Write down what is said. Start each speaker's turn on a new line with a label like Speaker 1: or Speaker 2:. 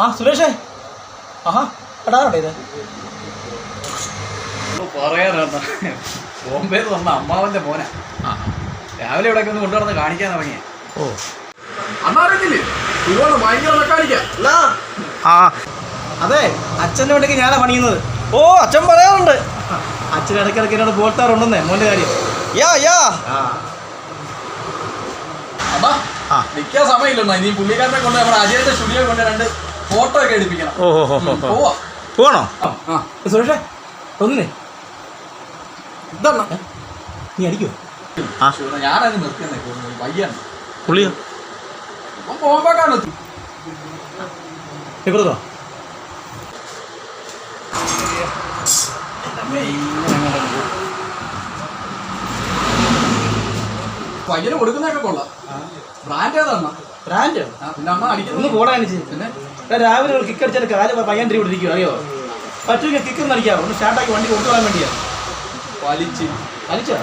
Speaker 1: ആ സുരേഷേ, ആഹാ എടാടെ ഇത്
Speaker 2: പറയാനാ ബോംബെ വന്ന അമ്മാവന്റെ മോനാ. രാവിലെ ഇവിടേക്ക് ഒന്ന് കൊണ്ടുവന്ന് കാണിക്കാൻ തുടങ്ങിയ.
Speaker 1: ഓ
Speaker 2: അന്നറിയത്തില്ലേ ഭയങ്കര മെക്കാനിക്കാ.
Speaker 1: ആ അതെ, അച്ഛൻ്റെ വേണ്ടിക്ക് ഞാനാ പണിയുന്നത്. ഓ അച്ഛൻ പറയാറുണ്ട്, അച്ഛൻ ഇടയ്ക്കിടയ്ക്ക് എന്നോട് പോൾത്താറുണ്ടെന്നേ മോൻ്റെ കാര്യം. യാ യാ
Speaker 2: അമ്മ നിൽക്കാൻ സമയമില്ലെന്നാ. ഇനി പുള്ളിക്കാരനെ കൊണ്ട് നമ്മുടെ അജയന്റെ സ്റ്റുഡിയോ കൊണ്ട് 2 ഫോട്ടോ ഒക്കെ എടുപ്പിക്കണം.
Speaker 1: പോവാണോ? സുരേഷേ ഒന്നേ
Speaker 2: ഇതെണ്ണ
Speaker 1: നീ അടിക്കോ?
Speaker 2: ഞാനങ്ങ് നിർത്തുന്നേ വയ്യാണ്.
Speaker 1: പുള്ളിയോ
Speaker 2: പോകുമ്പോഴാണ്
Speaker 1: എപ്പോഴോ
Speaker 2: പയ്യന് കൊടുക്കുന്നതൊക്കെ കൊള്ളാം. ബ്രാൻഡ് ഏതാണ്?
Speaker 1: ബ്രാൻഡ്
Speaker 2: പിന്നെ അമ്മ
Speaker 1: ഒന്ന് പോടാനിച്ച്. പിന്നെ രാവിലെ ഒരു കിക്ക് അടിച്ചാൽ കാല് പയ്യൻ ഇവിടെ ഇരിക്കും, അറിയോ? പറ്റുമെങ്കിൽ കിക്കൊന്നും അടിക്കാറോ? ഒന്ന് സ്റ്റാർട്ടാക്കി വണ്ടി കൊണ്ടുപോകാൻ വേണ്ടിയാണ്.
Speaker 2: വലിച്ച്
Speaker 1: വലിച്ചോ?